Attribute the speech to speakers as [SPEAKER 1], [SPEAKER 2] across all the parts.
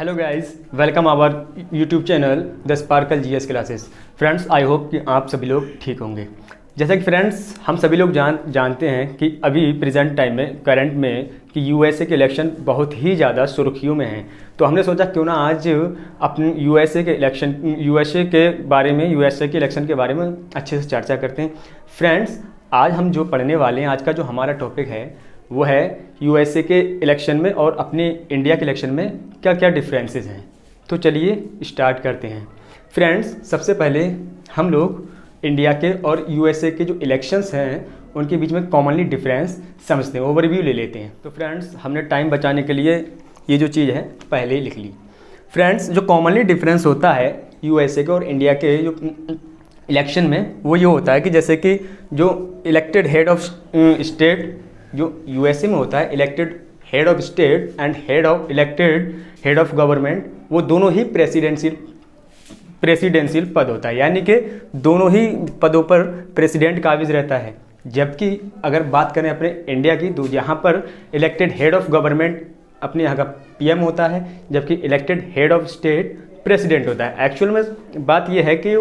[SPEAKER 1] Hello guys, welcome our YouTube channel the sparkle GS classes. Friends, I hope कि आप सभी लोग ठीक होंगे। जैसा कि फ्रेंड्स हम सभी लोग जानते हैं कि अभी प्रेजेंट टाइम में करंट में कि यूएसए के इलेक्शन बहुत ही ज़्यादा सुर्खियों में हैं। तो हमने सोचा क्यों ना आज अपने यूएसए के इलेक्शन के बारे में अच्छे से चर्चा करते हैं। फ्रेंड्स, आज हम जो पढ़ने वाले हैं, आज का जो हमारा टॉपिक है वो है यूएसए के इलेक्शन में और अपने इंडिया के इलेक्शन में क्या क्या डिफरेंसेस हैं। तो चलिए स्टार्ट करते हैं। फ्रेंड्स, सबसे पहले हम लोग इंडिया के और यूएसए के जो इलेक्शंस हैं उनके बीच में कॉमनली डिफरेंस समझते हैं, ओवरव्यू ले लेते हैं। तो फ्रेंड्स, हमने टाइम बचाने के लिए ये जो चीज़ है पहले ही लिख ली। फ्रेंड्स, जो कॉमनली डिफरेंस होता है यूएसए के और इंडिया के जो इलेक्शन में वो ये होता है कि जैसे कि जो इलेक्टेड हेड ऑफ स्टेट जो यूएसए में होता है, elected head of state and elected head of government, वो दोनों ही प्रेसिडेंशियल पद होता है, यानी कि दोनों ही पदों पर प्रेसिडेंट काबिज रहता है। जबकि अगर बात करें अपने इंडिया की, तो यहाँ पर इलेक्टेड हेड ऑफ गवर्नमेंट अपने यहाँ का पीएम होता है, जबकि elected head of state president होता है। एक्चुअल में बात यह है कि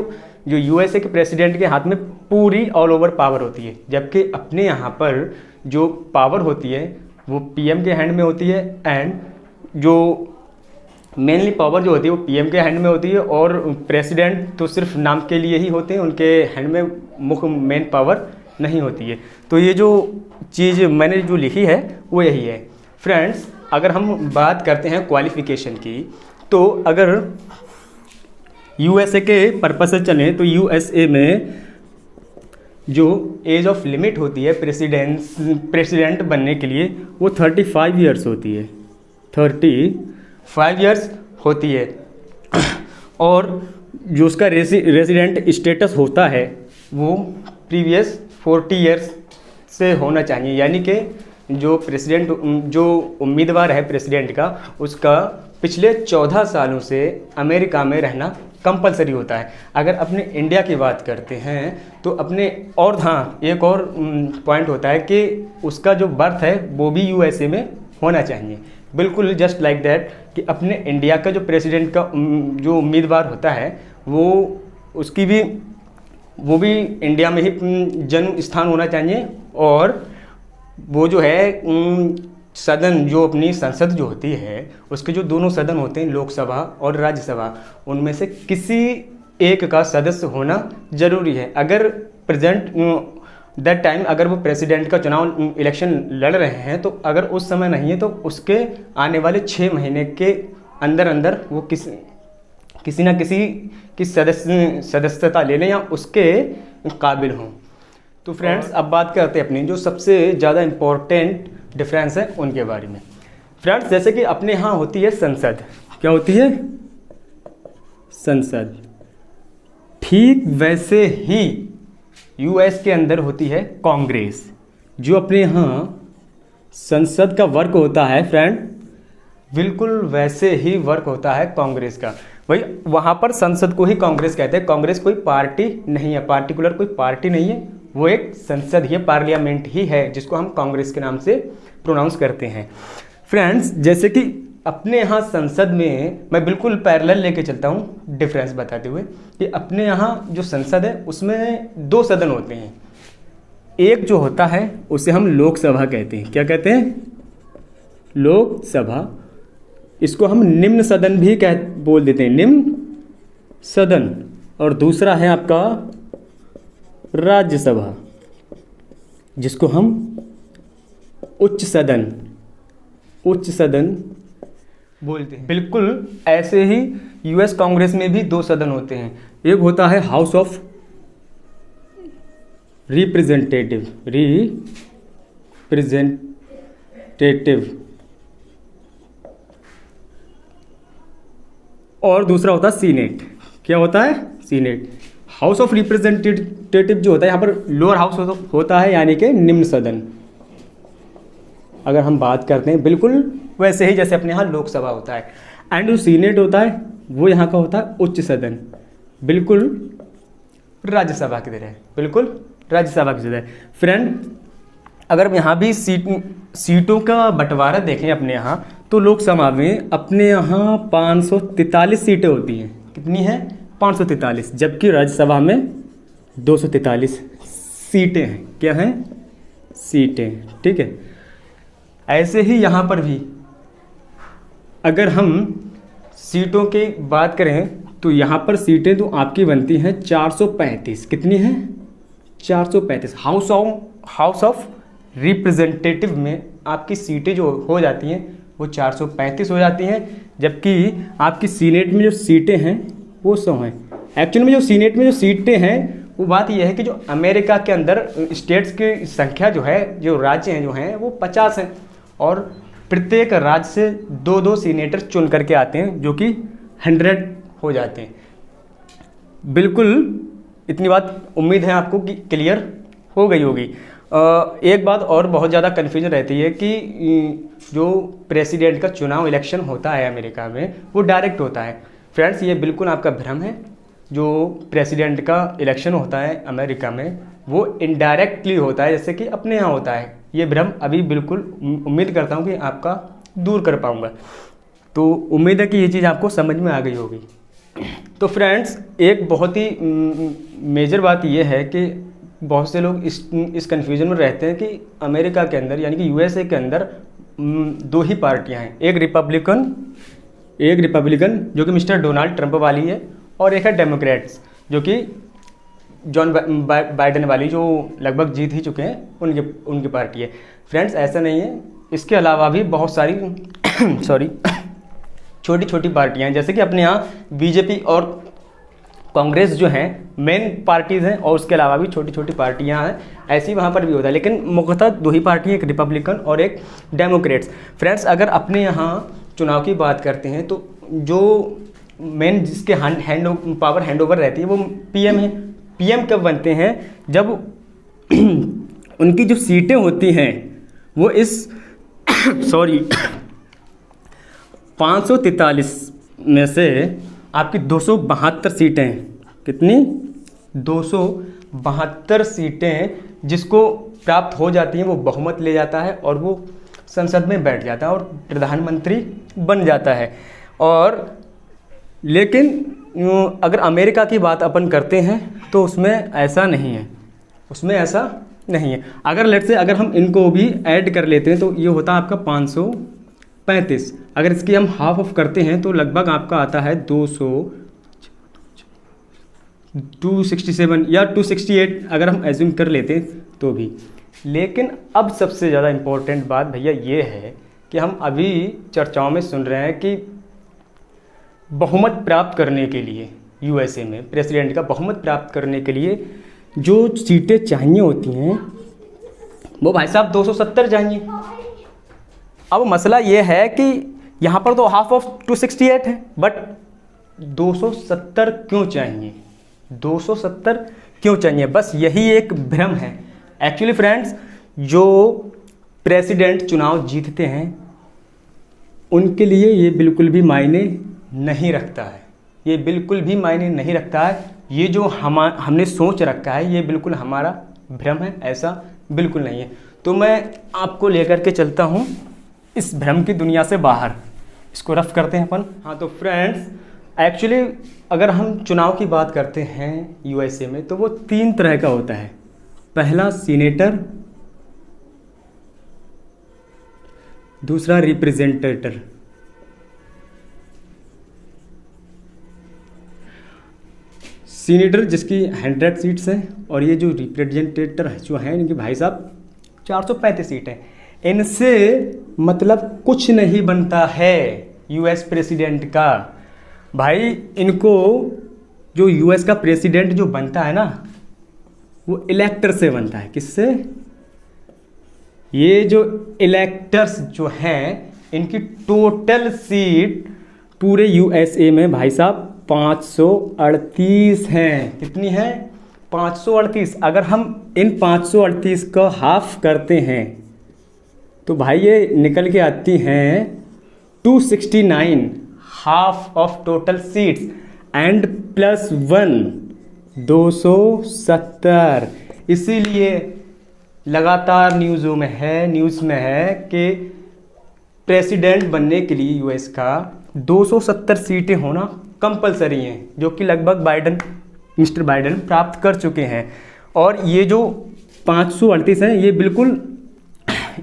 [SPEAKER 1] जो यूएसए के प्रेसिडेंट के हाथ में पूरी ऑल ओवर पावर होती है, जबकि अपने यहाँ पर जो पावर होती है वो पीएम के हैंड में होती है, एंड जो मेनली पावर जो होती है वो पीएम के हैंड में होती है, और प्रेसिडेंट तो सिर्फ नाम के लिए ही होते हैं, उनके हैंड में मुख्य मेन पावर नहीं होती है। तो ये जो चीज़ मैंने जो लिखी है वो यही है। फ्रेंड्स, अगर हम बात करते हैं क्वालिफिकेशन की, तो अगर यूएसए के पर्पस से चलें तो यूएसए में जो एज ऑफ लिमिट होती है प्रेसिडेंट बनने के लिए वो 35 ईयर्स होती है, 35 ईयर्स होती है। और जो उसका रेजिडेंट स्टेटस होता है वो प्रीवियस 40 ईयर्स से होना चाहिए, यानी कि जो उम्मीदवार है प्रेसिडेंट का, उसका पिछले 14 सालों से अमेरिका में रहना कंपलसरी होता है। अगर अपने इंडिया की बात करते हैं तो एक और पॉइंट होता है कि उसका जो बर्थ है वो भी यूएसए में होना चाहिए। बिल्कुल जस्ट लाइक दैट कि अपने इंडिया का जो प्रेसिडेंट का जो उम्मीदवार होता है वो भी इंडिया में ही जन्म स्थान होना चाहिए, और वो जो है सदन जो अपनी संसद जो होती है उसके जो दोनों सदन होते हैं, लोकसभा और राज्यसभा, उनमें से किसी एक का सदस्य होना जरूरी है। अगर प्रेजेंट दैट टाइम अगर वो प्रेसिडेंट का चुनाव इलेक्शन लड़ रहे हैं, तो अगर उस समय नहीं है तो उसके आने वाले 6 महीने के अंदर वो किसी ना किसी की सदस्यता ले लें या उसके काबिल हों। तो फ्रेंड्स, अब बात करते हैं अपनी जो सबसे ज़्यादा इम्पोर्टेंट डिफरेंस है उनके बारे में। फ्रेंड्स, जैसे कि अपने यहाँ होती है संसद, क्या होती है? संसद। ठीक वैसे ही यूएस के अंदर होती है कांग्रेस। जो अपने यहाँ संसद का वर्क होता है फ्रेंड, बिल्कुल वैसे ही वर्क होता है कांग्रेस का। भाई, वहाँ पर संसद को ही कांग्रेस कहते हैं। कांग्रेस कोई पार्टी नहीं है, पार्टिकुलर कोई पार्टी नहीं है, वो एक संसद ही, पार्लियामेंट ही है, जिसको हम कांग्रेस के नाम से प्रोनाउंस करते हैं। फ्रेंड्स, जैसे कि अपने यहाँ संसद में मैं बिल्कुल पैरेलल लेके चलता हूँ डिफरेंस बताते हुए कि अपने यहाँ जो संसद है उसमें 2 सदन होते हैं। एक जो होता है उसे हम लोकसभा कहते हैं। क्या कहते हैं? लोकसभा। इसको हम निम्न सदन भी बोल देते हैं, निम्न सदन। और दूसरा है आपका राज्यसभा, जिसको हम उच्च सदन बोलते हैं। बिल्कुल ऐसे ही यूएस कांग्रेस में भी 2 सदन होते हैं। एक होता है हाउस ऑफ रिप्रेजेंटेटिव और दूसरा होता है सीनेट। क्या होता है? सीनेट। हाउस ऑफ रिप्रेजेंटेटिव जो होता है यहाँ पर लोअर हाउस होता है, यानी कि निम्न सदन। अगर हम बात करते हैं बिल्कुल वैसे ही जैसे अपने यहाँ लोकसभा होता है, एंड जो सीनेट होता है वो यहाँ का होता है उच्च सदन, बिल्कुल राज्यसभा की तरह, बिल्कुल राज्यसभा की तरह। फ्रेंड, अगर यहाँ भी सीटों का बंटवारा देखें अपने यहाँ, तो लोकसभा में अपने यहाँ 543 सीटें होती हैं। कितनी हैं? 543, जबकि राज्यसभा में 243 सीटें हैं। क्या हैं? सीटें। ठीक है, ऐसे ही यहाँ पर भी अगर हम सीटों की बात करें तो यहाँ पर सीटें तो आपकी बनती हैं 435। कितनी हैं? 435। हाउस ऑफ रिप्रेजेंटेटिव में आपकी सीटें जो हो जाती हैं वो 435 हो जाती हैं, जबकि आपकी सीनेट में जो सीटें हैं वो 100 हैं। एक्चुअल में जो सीनेट में जो सीटें हैं वो बात यह है कि जो अमेरिका के अंदर स्टेट्स की संख्या जो है, जो राज्य हैं जो हैं वो 50 हैं, और प्रत्येक राज्य से 2-2 सीनेटर चुन करके आते हैं, जो कि 100 हो जाते हैं। बिल्कुल इतनी बात उम्मीद है आपको कि क्लियर हो गई होगी। एक बात और बहुत ज़्यादा कन्फ्यूजन रहती है कि जो प्रेसिडेंट का चुनाव इलेक्शन होता है अमेरिका में वो डायरेक्ट होता है। फ्रेंड्स, ये बिल्कुल आपका भ्रम है। जो प्रेसिडेंट का इलेक्शन होता है अमेरिका में वो इनडायरेक्टली होता है, जैसे कि अपने यहाँ होता है। ये भ्रम अभी बिल्कुल उम्मीद करता हूँ कि आपका दूर कर पाऊँगा। तो उम्मीद है कि ये चीज़ आपको समझ में आ गई होगी। तो फ्रेंड्स, एक बहुत ही मेजर बात ये है कि बहुत से लोग इस कन्फ्यूजन में रहते हैं कि अमेरिका के अंदर यानी कि यूएसए के अंदर 2 ही पार्टियां हैं, एक रिपब्लिकन जो कि मिस्टर डोनाल्ड ट्रंप वाली है, और एक है डेमोक्रेट्स जो कि जॉन बाइडेन वाली, जो लगभग जीत ही चुके हैं, उनकी पार्टी है। फ्रेंड्स, ऐसा नहीं है, इसके अलावा भी बहुत सारी छोटी छोटी पार्टियां हैं, जैसे कि अपने यहाँ बीजेपी और कांग्रेस जो हैं मेन पार्टीज़ हैं, और उसके अलावा भी छोटी छोटी पार्टियां हैं। ऐसी वहाँ पर भी होता है, लेकिन मुख्यतः 2 ही पार्टियाँ, एक रिपब्लिकन और एक डेमोक्रेट्स। फ्रेंड्स, अगर अपने यहाँ चुनाव की बात करते हैं तो जो मेन जिसके पावर हैंड ओवर रहती है वो पीएम है। पीएम कब बनते हैं? जब उनकी जो सीटें होती हैं वो इस 543 में से आपकी 272 सीटें, कितनी? 272 सीटें जिसको प्राप्त हो जाती हैं वो बहुमत ले जाता है और वो संसद में बैठ जाता है और प्रधानमंत्री बन जाता है। और लेकिन अगर अमेरिका की बात अपन करते हैं तो उसमें ऐसा नहीं है। अगर हम इनको भी ऐड कर लेते हैं तो ये होता है आपका 535। अगर इसकी हम हाफ ऑफ करते हैं तो लगभग आपका आता है 267 या 268 अगर हम एज्यूम कर लेते तो भी। लेकिन अब सबसे ज़्यादा इम्पोर्टेंट बात भैया ये है कि हम अभी चर्चाओं में सुन रहे हैं कि बहुमत प्राप्त करने के लिए यूएसए में प्रेसिडेंट का बहुमत प्राप्त करने के लिए जो सीटें चाहिए होती हैं वो भाई साहब 270 चाहिए। अब मसला ये है कि यहाँ पर तो हाफ ऑफ 268 है, बट 270 क्यों चाहिए? 270 क्यों चाहिए? बस यही एक भ्रम है। एक्चुअली फ्रेंड्स, जो प्रेसिडेंट चुनाव जीतते हैं उनके लिए ये बिल्कुल भी मायने नहीं रखता है। ये जो हमने सोच रखा है ये बिल्कुल हमारा भ्रम है, ऐसा बिल्कुल नहीं है। तो मैं आपको लेकर के चलता हूँ इस भ्रम की दुनिया से बाहर। इसको रफ करते हैं अपन। हाँ, तो फ्रेंड्स, एक्चुअली अगर हम चुनाव की बात करते हैं यूएसए में तो वो 3 तरह का होता है। पहला सीनेटर, दूसरा रिप्रेजेंटेटर, सीनेटर जिसकी 100 सीट्स हैं, और ये जो रिप्रेजेंटेटर जो हैं इनकी भाई साहब 435 सीट हैं। इनसे मतलब कुछ नहीं बनता है यूएस प्रेसिडेंट का। भाई, इनको जो यूएस का प्रेसिडेंट जो बनता है ना वो इलेक्टर से बनता है। किससे? ये जो इलेक्टर्स जो हैं इनकी टोटल सीट पूरे यूएसए में भाई साहब 538 हैं। कितनी हैं? 538। अगर हम इन 538 को हाफ करते हैं तो भाई ये निकल के आती हैं 269, half of total seats, and +1 270। इसीलिए लगातार न्यूज़ में है कि प्रेसिडेंट बनने के लिए यूएस का 270 सीटें होना कंपलसरी हैं, जो कि लगभग मिस्टर बाइडेन प्राप्त कर चुके हैं। और ये जो 538 हैं ये बिल्कुल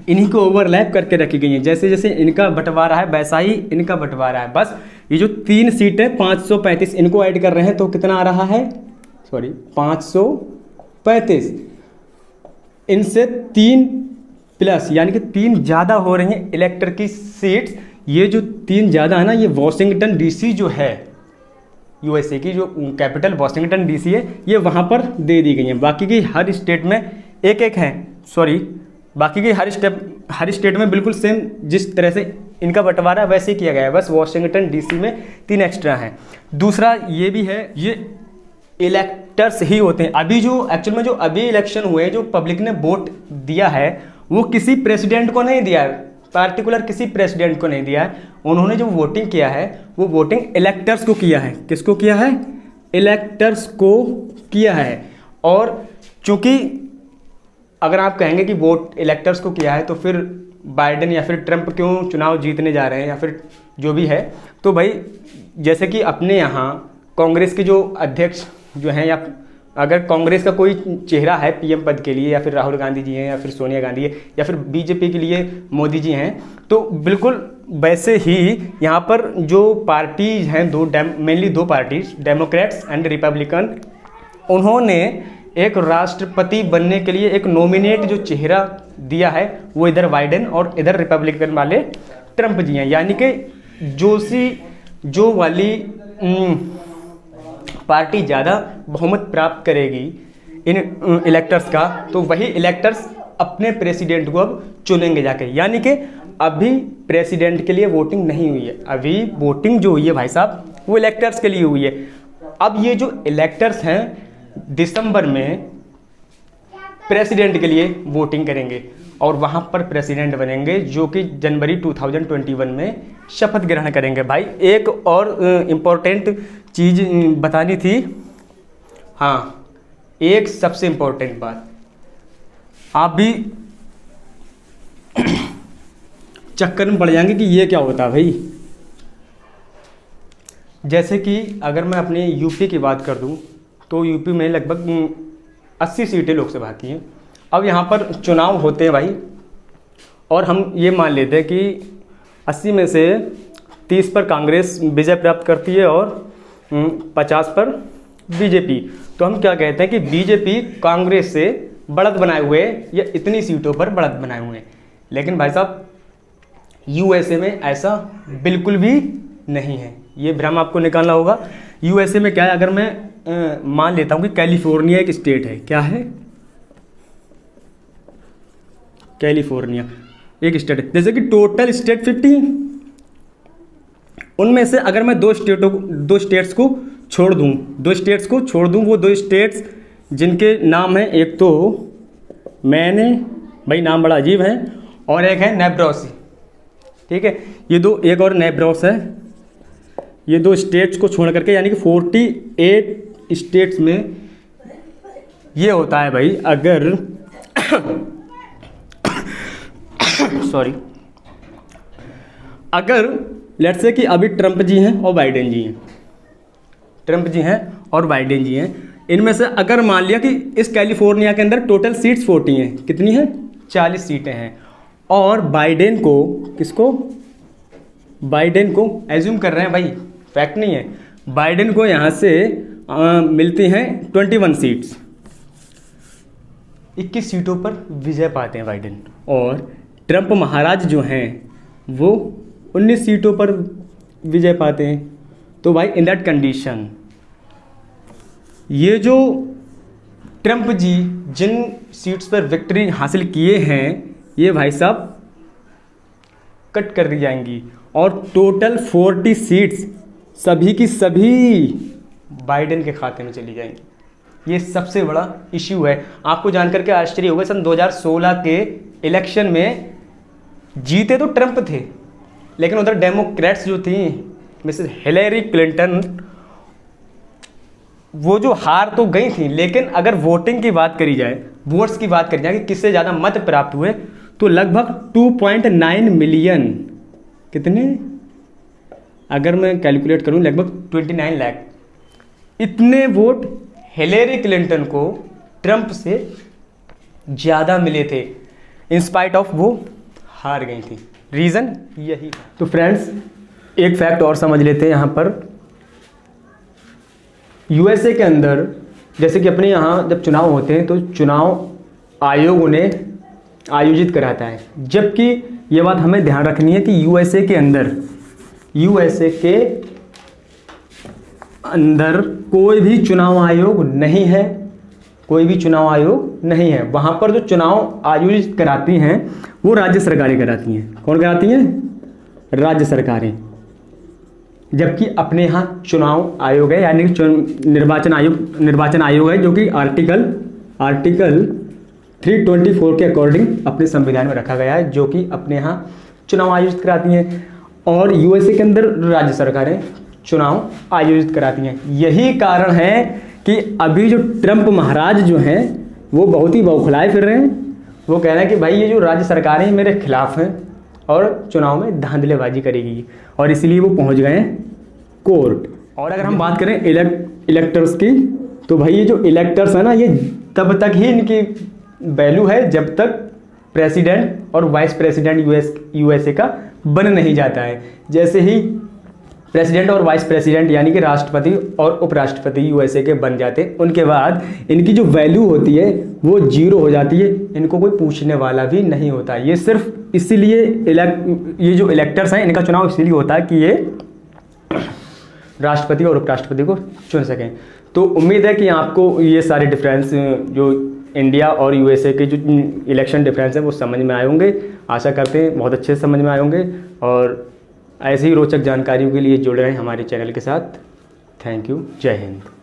[SPEAKER 1] इन्हीं को ओवरलैप करके रखी गई हैं। जैसे जैसे इनका बंटवारा है वैसा ही इनका बंटवारा है। बस ये जो 3 सीटें 535 इनको ऐड कर रहे हैं तो कितना आ रहा है, 535, इनसे 3 प्लस यानी कि 3 ज़्यादा हो रही हैं इलेक्टर की सीट्स। ये जो 3 ज़्यादा है ना, ये वॉशिंगटन डीसी जो है यूएसए की जो कैपिटल वॉशिंगटन डीसी है, ये वहाँ पर दे दी गई हैं। बाकी की हर स्टेट में एक एक हैं, बाकी की हर स्टेट में बिल्कुल सेम जिस तरह से इनका बंटवारा वैसे ही किया गया है, बस वॉशिंगटन डीसी में 3 एक्स्ट्रा हैं। दूसरा ये भी है, ये इलेक्टर्स ही होते हैं। अभी जो एक्चुअल में जो अभी इलेक्शन हुए हैं, जो पब्लिक ने वोट दिया है वो किसी प्रेसिडेंट को नहीं दिया है, पार्टिकुलर किसी प्रेसिडेंट को नहीं दिया है। उन्होंने जो वोटिंग किया है वो वोटिंग इलेक्टर्स को किया है। किसको किया है? इलेक्टर्स को किया है। और चूंकि अगर आप कहेंगे कि वोट इलेक्टर्स को किया है तो फिर बाइडेन या फिर ट्रंप क्यों चुनाव जीतने जा रहे हैं या फिर जो भी है, तो भाई जैसे कि अपने यहाँ कांग्रेस के जो अध्यक्ष जो हैं, या अगर कांग्रेस का कोई चेहरा है पीएम पद के लिए, या फिर राहुल गांधी जी हैं या फिर सोनिया गांधी है या फिर बीजेपी के लिए मोदी जी हैं, तो बिल्कुल वैसे ही यहाँ पर जो पार्टीज हैं mainly 2 parties, Democrats and Republican, उन्होंने एक राष्ट्रपति बनने के लिए एक नॉमिनेट जो चेहरा दिया है वो इधर बाइडेन और इधर रिपब्लिकन वाले ट्रंप जी हैं। यानी कि जो वाली पार्टी ज़्यादा बहुमत प्राप्त करेगी इन इलेक्टर्स का, तो वही इलेक्टर्स अपने प्रेसिडेंट को अब चुनेंगे जाके। यानी कि अभी प्रेसिडेंट के लिए वोटिंग नहीं हुई है, अभी वोटिंग जो हुई है भाई साहब वो इलेक्टर्स के लिए हुई है। अब ये जो इलेक्टर्स हैं दिसंबर में प्रेसिडेंट के लिए वोटिंग करेंगे और वहाँ पर प्रेसिडेंट बनेंगे, जो कि जनवरी 2021 में शपथ ग्रहण करेंगे। भाई एक और इम्पोर्टेंट चीज़ बतानी थी, हाँ एक सबसे इम्पोर्टेंट बात, आप भी चक्कर में पड़ जाएंगे कि ये क्या होता है भाई। जैसे कि अगर मैं अपने यूपी की बात कर दूं तो यूपी में लगभग 80 सीटें लोकसभा की हैं। अब यहाँ पर चुनाव होते हैं भाई, और हम ये मान लेते हैं कि 80 में से 30 पर कांग्रेस विजय प्राप्त करती है और 50 पर बीजेपी। तो हम क्या कहते हैं कि बीजेपी कांग्रेस से बढ़त बनाए हुए या इतनी सीटों पर बढ़त बनाए हुए हैं। लेकिन भाई साहब यूएसए में ऐसा बिल्कुल भी नहीं है, ये भ्रम आपको निकालना होगा। यूएसए में क्या है, अगर मैं मान लेता हूँ कि कैलिफोर्निया एक स्टेट है, क्या है कैलिफोर्निया एक स्टेट है, जैसे कि टोटल स्टेट 50 है, उनमें से अगर मैं 2 स्टेट्स को छोड़ दूं, वो 2 स्टेट्स जिनके नाम हैं, एक तो मैंने भाई नाम बड़ा अजीब है, और एक है नेब्रास्का, ठीक है, ये 2, एक और नेब्रास्का है, ये 2 स्टेट्स को छोड़ करके यानी कि 48 स्टेट्स में ये होता है भाई। अगर अगर लेट्स से कि अभी ट्रंप जी हैं और बाइडेन जी हैं, इनमें से अगर मान लिया कि इस कैलिफोर्निया के अंदर टोटल सीट्स 40 हैं, कितनी हैं 40 सीटें हैं, और बाइडेन को एज्यूम कर रहे हैं भाई, फैक्ट नहीं है, बाइडेन को यहाँ से मिलती हैं 21 सीट्स, 21 सीटों पर विजय पाते हैं बाइडेन, और ट्रंप महाराज जो हैं वो 19 सीटों पर विजय पाते हैं। तो भाई इन दैट कंडीशन ये जो ट्रंप जी जिन सीट्स पर विक्ट्री हासिल किए हैं ये भाई साहब कट कर दी जाएंगी, और टोटल 40 सीट्स सभी की सभी बाइडेन के खाते में चली जाएंगी। ये सबसे बड़ा इश्यू है। आपको जानकर के आश्चर्य होगा, सन 2016 के इलेक्शन में जीते तो ट्रंप थे, लेकिन उधर डेमोक्रेट्स जो थी मिसेस हिलेरी क्लिंटन, वो जो हार तो गई थी, लेकिन अगर वोटिंग की बात करी जाए, वोट्स की बात करी जाए कि किससे ज़्यादा मत प्राप्त हुए, तो लगभग 2.9 मिलियन कितने, अगर मैं कैलकुलेट करूं लगभग 29 लाख, इतने वोट हिलेरी क्लिंटन को ट्रंप से ज़्यादा मिले थे। इन स्पाइट ऑफ वो हार गई थी। रीज़न यही। तो फ्रेंड्स एक फैक्ट और समझ लेते हैं यहाँ पर। यूएसए के अंदर जैसे कि अपने यहाँ जब चुनाव होते हैं तो चुनाव आयोग उन्हें आयोजित कराता है, जबकि ये बात हमें ध्यान रखनी है कि यूएसए के अंदर कोई भी चुनाव आयोग नहीं है, कोई भी चुनाव आयोग नहीं है। वहाँ पर जो चुनाव आयोजित कराती हैं वो राज्य सरकारें कराती हैं। कौन कराती हैं? राज्य सरकारें। जबकि अपने यहाँ चुनाव आयोग है, यानी निर्वाचन आयोग है, जो कि आर्टिकल 324 के अकॉर्डिंग अपने संविधान में रखा गया है, जो कि अपने यहाँ चुनाव आयोजित कराती हैं। और यूएसए के अंदर राज्य सरकारें चुनाव आयोजित कराती हैं। यही कारण है कि अभी जो ट्रंप महाराज जो हैं वो बहुत ही बौखलाए फिर रहे हैं। वो कह रहे हैं कि भाई ये जो राज्य सरकारें मेरे खिलाफ हैं और चुनाव में धांधलेबाजी करेगी, और इसलिए वो पहुंच गए हैं कोर्ट। और अगर हम बात करें इलेक्टर्स की, तो भाई ये जो इलेक्टर्स है ना, ये तब तक ही इनकी वैल्यू है जब तक प्रेसिडेंट और वाइस प्रेसिडेंट यूएसए का बन नहीं जाता है। जैसे ही प्रेसिडेंट और वाइस प्रेसिडेंट यानी कि राष्ट्रपति और उपराष्ट्रपति यूएसए के बन जाते हैं, उनके बाद इनकी जो वैल्यू होती है वो 0 हो जाती है। इनको कोई पूछने वाला भी नहीं होता। ये सिर्फ इसीलिए ये जो इलेक्टर्स हैं इनका चुनाव इसीलिए होता है कि ये राष्ट्रपति और उपराष्ट्रपति को चुन सकें। तो उम्मीद है कि आपको ये सारे डिफरेंस जो इंडिया और यूएसए के जो इलेक्शन डिफरेंस है वो समझ में आए होंगे। आशा करते हैं बहुत अच्छे से समझ में आए होंगे, और ऐसी ही रोचक जानकारियों के लिए जुड़ रहे हैं हमारे चैनल के साथ। Thank you. जय हिंद।